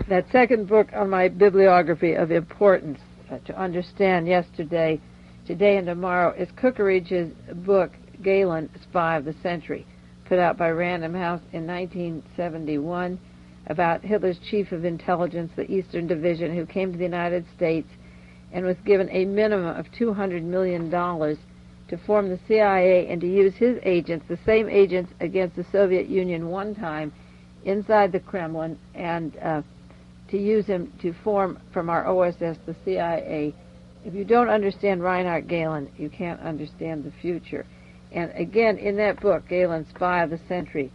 That second book on my bibliography of importance to understand yesterday, today, and tomorrow is Cookridge's book, Galen, Spy of the Century, put out by Random House in 1971, about Hitler's chief of intelligence, the Eastern Division, who came to the United States and was given a minimum of $200 million to form the CIA and to use his agents, the same agents against the Soviet Union one time inside the Kremlin, and to use him to form from our OSS the CIA. If you don't understand Reinhard Galen, you can't understand the future. And again, in that book, Galen, Spy of the Century,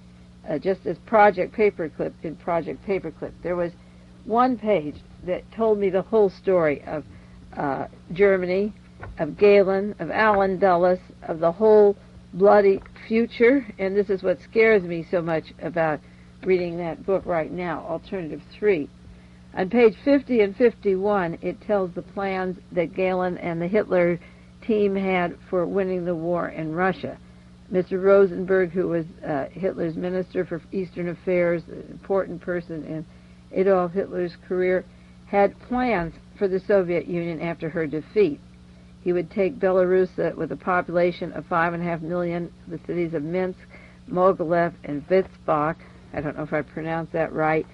just as Project Paperclip in Project Paperclip, there was one page that told me the whole story of Germany, of Galen, of Alan Dulles, of the whole bloody future. And this is what scares me so much about reading that book right now, Alternative 3. On page 50 and 51, it tells the plans that Galen and the Hitler team had for winning the war in Russia. Mr. Rosenberg, who was Hitler's Minister for Eastern Affairs, an important person in Adolf Hitler's career, had plans for the Soviet Union after her defeat. He would take Belarus with a population of 5.5 million, the cities of Minsk, Mogilev, and Wittbach, I don't know if I pronounced that right,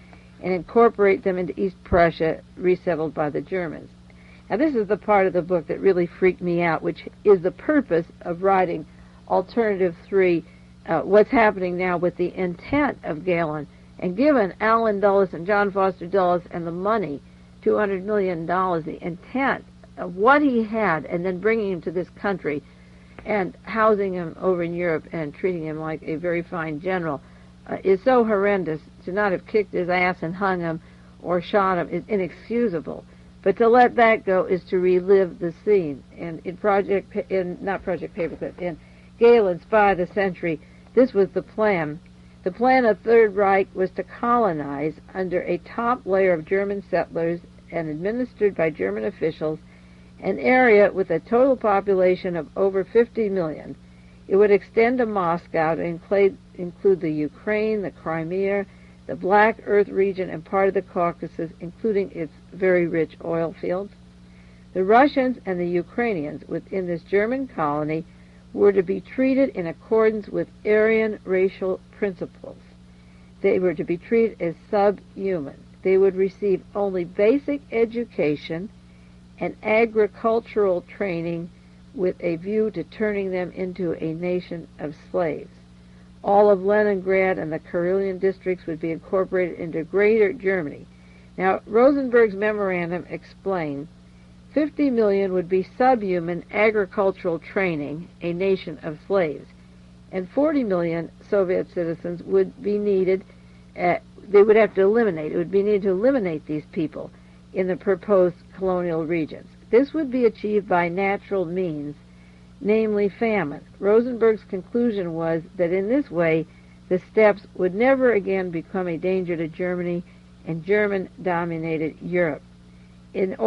and incorporate them into East Prussia, resettled by the Germans. Now, this is the part of the book that really freaked me out, which is the purpose of writing Alternative 3, what's happening now with the intent of Galen. And given Alan Dulles and John Foster Dulles and the money, $200 million, the intent of what he had, and then bringing him to this country and housing him over in Europe and treating him like a very fine general, is so horrendous. To not have kicked his ass and hung him or shot him is inexcusable. But to let that go is to relive the scene. And in Galen, Spy of the Century, this was the plan. The plan of Third Reich was to colonize under a top layer of German settlers and administered by German officials an area with a total population of over 50 million. It would extend to Moscow to include the Ukraine, the Crimea, the Black Earth region, and part of the Caucasus, including its very rich oil fields. The Russians and the Ukrainians within this German colony were to be treated in accordance with Aryan racial principles. They were to be treated as subhuman. They would receive only basic education and agricultural training with a view to turning them into a nation of slaves. All of Leningrad and the Karelian districts would be incorporated into Greater Germany. Now, Rosenberg's memorandum explained 50 million would be subhuman agricultural training, a nation of slaves, and 40 million Soviet citizens would be needed. They would have to eliminate. It would be needed to eliminate these people in the proposed colonial regions. This would be achieved by natural means, namely famine. Rosenberg's conclusion was that in this way, the steppes would never again become a danger to Germany and German-dominated Europe. It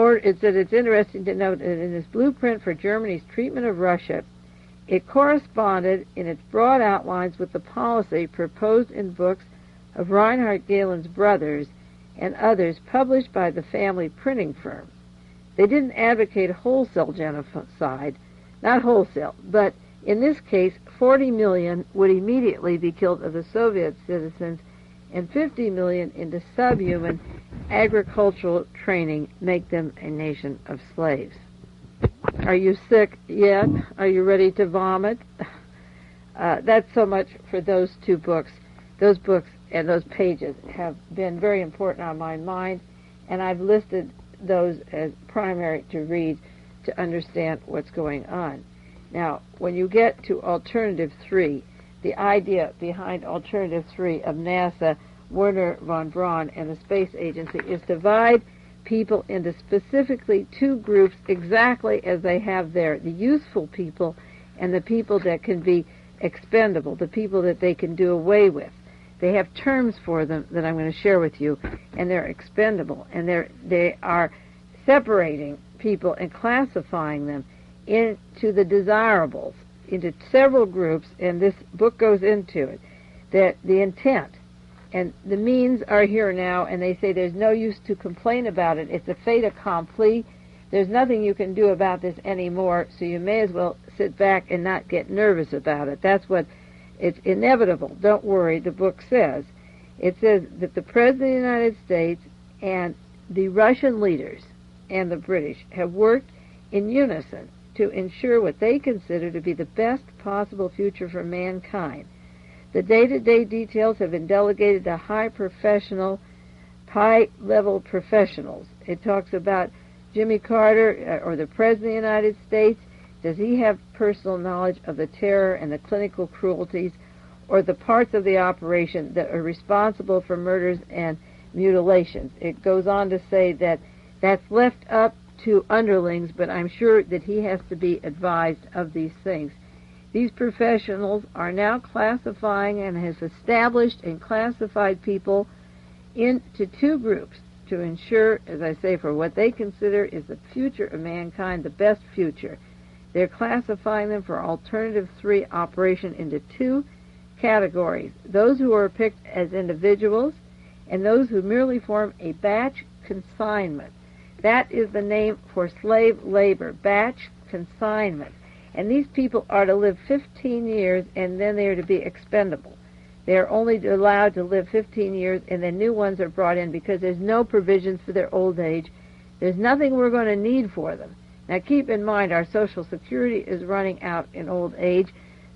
said it's interesting to note that in this blueprint for Germany's treatment of Russia, it corresponded in its broad outlines with the policy proposed in books of Reinhard Galen's brothers and others published by the family printing firm. They didn't advocate wholesale genocide, not wholesale, but in this case, 40 million would immediately be killed of the Soviet citizens, and 50 million into subhuman agricultural training make them a nation of slaves. Are you sick yet? Are you ready to vomit? That's so much for those two books. Those books and those pages have been very important on my mind, and I've listed those as primary to read to understand what's going on. Now, when you get to Alternative 3, the idea behind Alternative 3 of NASA, Werner von Braun, and the Space Agency is to divide people into specifically two groups exactly as they have there, the useful people and the people that can be expendable, the people that they can do away with. They have terms for them that I'm going to share with you, and they're expendable, and they are separating people and classifying them into the desirables, into several groups, and this book goes into it, that the intent and the means are here now, and they say there's no use to complain about it. It's a fait accompli. There's nothing you can do about this anymore, so you may as well sit back and not get nervous about it. That's what, it's inevitable. Don't worry, the book says. It says that the President of the United States and the Russian leaders and the British have worked in unison to ensure what they consider to be the best possible future for mankind. The day-to-day details have been delegated to high-level professionals. It talks about Jimmy Carter, or the President of the United States. Does he have personal knowledge of the terror and the clinical cruelties, or the parts of the operation that are responsible for murders and mutilations? It goes on to say that that's left up to underlings, but I'm sure that he has to be advised of these things. These professionals are now classifying and has established and classified people into two groups to ensure, as I say, for what they consider is the future of mankind, the best future. They're classifying them for Alternative 3 operation into two categories: those who are picked as individuals and those who merely form a batch consignment. That is the name for slave labor, batch consignment. And these people are to live 15 years, and then they are to be expendable. They are only allowed to live 15 years, and then new ones are brought in because there's no provisions for their old age. There's nothing we're going to need for them. Now keep in mind, our Social Security is running out in old age.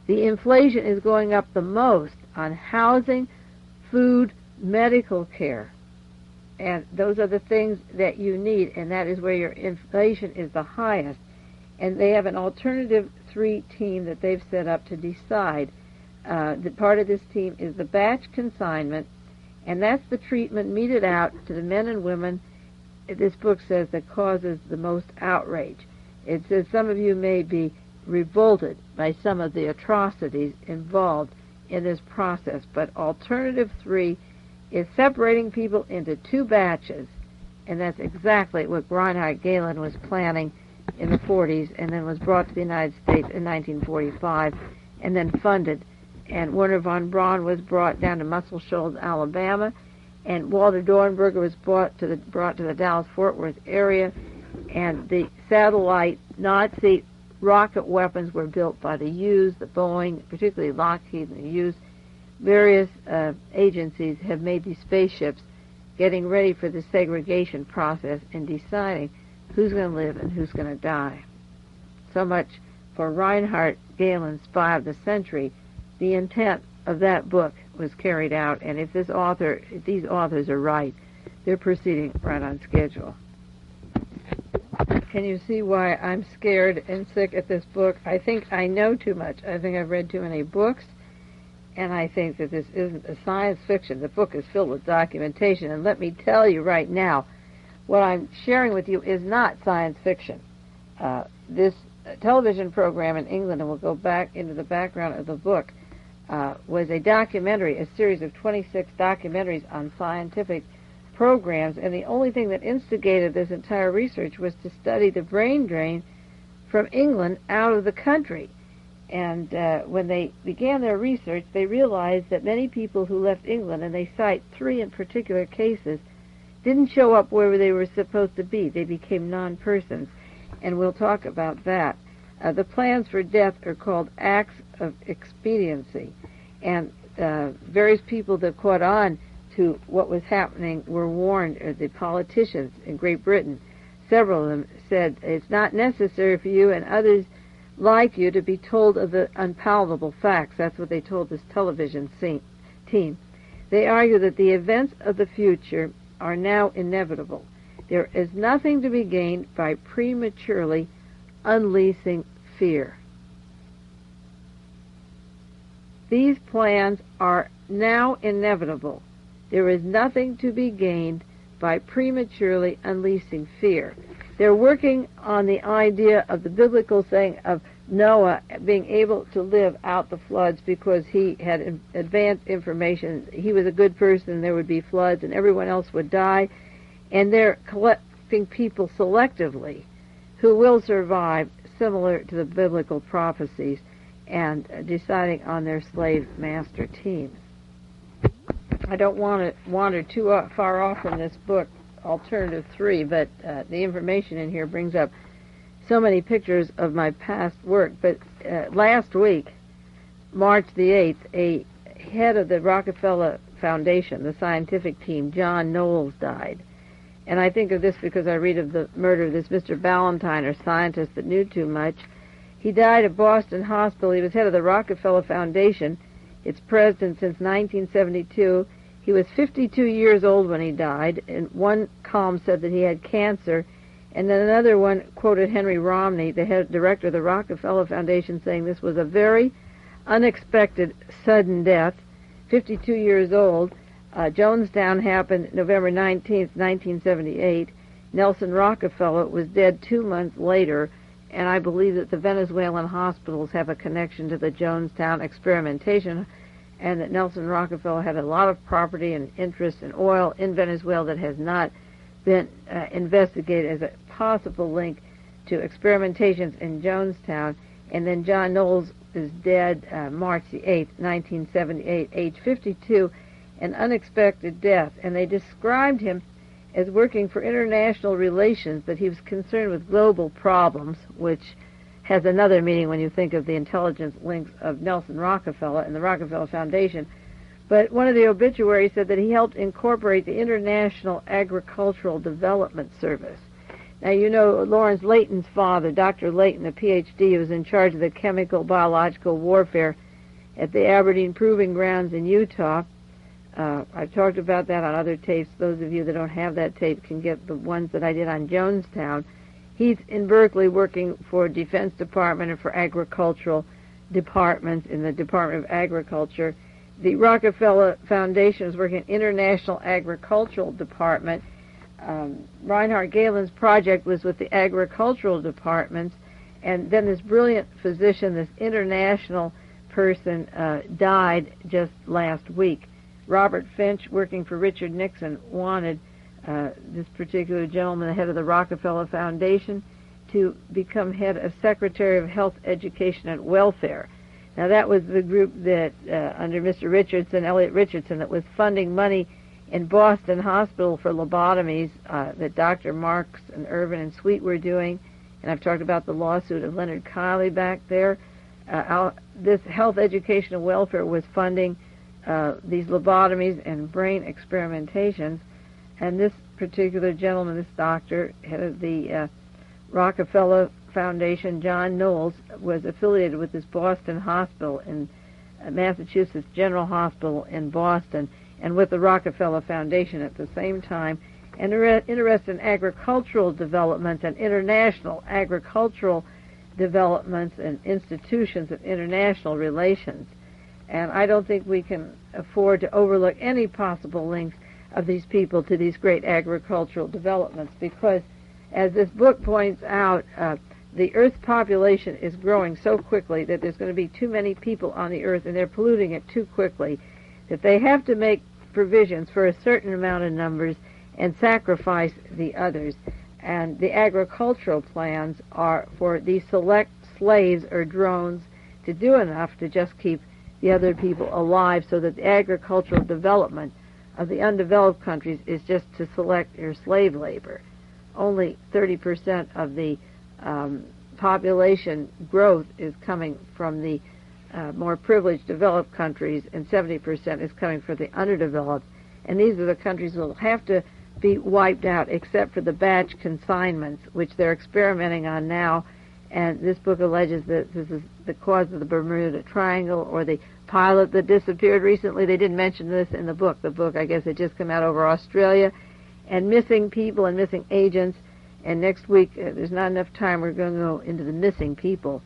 The inflation is going up the most on housing, food, medical care. And those are the things that you need, and that is where your inflation is the highest. And they have an Alternative 3 team that they've set up to decide. The part of this team is the batch consignment, and that's the treatment meted out to the men and women, this book says, that causes the most outrage. It says some of you may be revolted by some of the atrocities involved in this process, but Alternative 3 is separating people into two batches, and that's exactly what Reinhard Galen was planning in the 40s, and then was brought to the United States in 1945, and then funded. And Werner von Braun was brought down to Muscle Shoals, Alabama, and Walter Dornberger was brought to the Dallas-Fort Worth area, and the satellite Nazi rocket weapons were built by the Hughes, the Boeing, particularly Lockheed and the Hughes. Various agencies have made these spaceships, getting ready for the segregation process and deciding who's going to live and who's going to die. So much for Reinhard Galen's Spy of the Century. The intent of that book was carried out, and if these authors are right, they're proceeding right on schedule. Can you see why I'm scared and sick at this book? I think I know too much. I think I've read too many books, and I think that this isn't a science fiction. The book is filled with documentation, and let me tell you right now, what I'm sharing with you is not science fiction. This television program in England, and we'll go back into the background of the book, was a documentary, a series of 26 documentaries on scientific programs, and the only thing that instigated this entire research was to study the brain drain from England out of the country. And when they began their research, they realized that many people who left England, and they cite 3 in particular cases, didn't show up where they were supposed to be. They became non-persons, and we'll talk about that. The plans for death are called acts of expediency, and various people that caught on to what was happening were warned. The politicians in Great Britain, several of them said, it's not necessary for you and others like you to be told of the unpalatable facts. That's what they told this television team. They argue that the events of the future are now inevitable. There is nothing to be gained by prematurely unleashing fear. These plans are now inevitable. There is nothing to be gained by prematurely unleashing fear. They're working on the idea of the biblical saying of Noah being able to live out the floods because he had advanced information. He was a good person, there would be floods, and everyone else would die. And they're collecting people selectively who will survive, similar to the biblical prophecies, and deciding on their slave master teams. I don't want to wander too far off from this book, Alternative 3, but the information in here brings up so many pictures of my past work. But last week, March the 8th, a head of the Rockefeller Foundation, the scientific team, John Knowles, died. And I think of this because I read of the murder of this Mr. Ballantyne, a scientist that knew too much. He died at Boston Hospital. He was head of the Rockefeller Foundation, its president since 1972. He was 52 years old when he died, and one column said that he had cancer, and then another one quoted Henry Romney, the head director of the Rockefeller Foundation, saying this was a very unexpected, sudden death. 52 years old. Jonestown happened November 19th, 1978. Nelson Rockefeller was dead 2 months later, and I believe that the Venezuelan hospitals have a connection to the Jonestown experimentation, and that Nelson Rockefeller had a lot of property and interest in oil in Venezuela that has not been investigated as a possible link to experimentations in Jonestown. And then John Knowles is dead March the 8th, 1978, age 52, an unexpected death. And they described him as working for international relations, that he was concerned with global problems, which has another meaning when you think of the intelligence links of Nelson Rockefeller and the Rockefeller Foundation. But one of the obituaries said that he helped incorporate the International Agricultural Development Service. Now, you know Lawrence Layton's father, Dr. Layton, a Ph.D., who was in charge of the chemical biological warfare at the Aberdeen Proving Grounds in Utah. I've talked about that on other tapes. Those of you that don't have that tape can get the ones that I did on Jonestown. He's in Berkeley working for Defense Department and for agricultural departments in the Department of Agriculture. The Rockefeller Foundation is working in International Agricultural Department. Reinhard Galen's project was with the agricultural departments, and then this brilliant physician, this international person, died just last week. Robert Finch, working for Richard Nixon, wanted this particular gentleman, the head of the Rockefeller Foundation, to become head of Secretary of Health, Education, and Welfare. Now, that was the group that, under Mr. Richardson, Elliot Richardson, that was funding money in Boston Hospital for lobotomies that Dr. Marks and Irvin and Sweet were doing. And I've talked about the lawsuit of Leonard Kiley back there. This Health, Education, and Welfare was funding these lobotomies and brain experimentations. And this particular gentleman, this doctor, head of the Rockefeller Foundation, John Knowles, was affiliated with this Boston hospital in Massachusetts General Hospital in Boston, and with the Rockefeller Foundation at the same time, and interested in agricultural developments and international agricultural developments and institutions of international relations. And I don't think we can afford to overlook any possible links of these people to these great agricultural developments, because, as this book points out, the Earth's population is growing so quickly that there's going to be too many people on the Earth, and they're polluting it too quickly, that they have to make provisions for a certain amount of numbers and sacrifice the others. And the agricultural plans are for these select slaves or drones to do enough to just keep the other people alive, so that the agricultural development of the undeveloped countries is just to select your slave labor. Only 30% of the population growth is coming from the more privileged developed countries, and 70% is coming from the underdeveloped. And these are the countries that will have to be wiped out, except for the batch consignments, which they're experimenting on now. And this book alleges that this is the cause of the Bermuda Triangle, or the pilot that disappeared recently. They didn't mention this in the book. The book, I guess, had just come out over Australia. And missing people and missing agents. And next week, there's not enough time, we're going to go into the missing people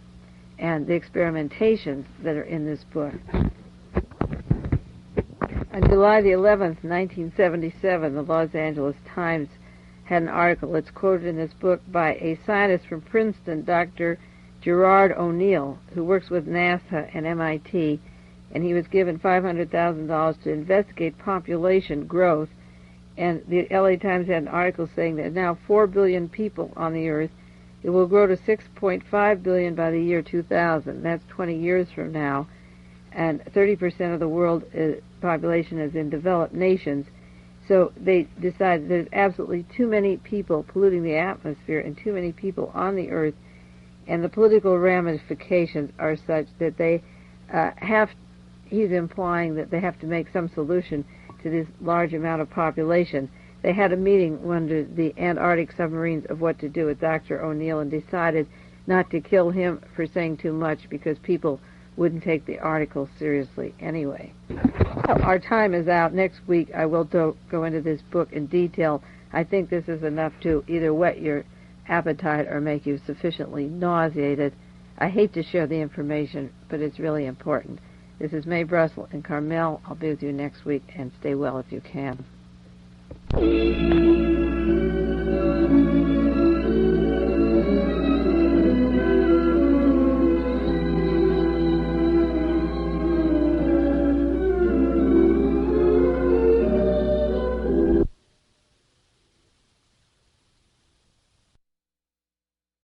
and the experimentations that are in this book. On July the 11th, 1977, the Los Angeles Times had an article that's quoted in this book by a scientist from Princeton, Dr. Gerard O'Neill, who works with NASA and MIT, and he was given $500,000 to investigate population growth. And the LA Times had an article saying that now 4 billion people on the Earth. It will grow to 6.5 billion by the year 2000. That's 20 years from now. And 30% of the world population is in developed nations. So they decided there's absolutely too many people polluting the atmosphere and too many people on the Earth, and the political ramifications are such that they he's implying that they have to make some solution to this large amount of population. They had a meeting under the Antarctic submarines of what to do with Dr. O'Neill, and decided not to kill him for saying too much, because people wouldn't take the article seriously anyway. Our time is out. Next week I will go into this book in detail. I think this is enough to either whet your appetite or make you sufficiently nauseated. I hate to share the information, but it's really important. This is Mae Brussell in Carmel. I'll be with you next week, and stay well if you can.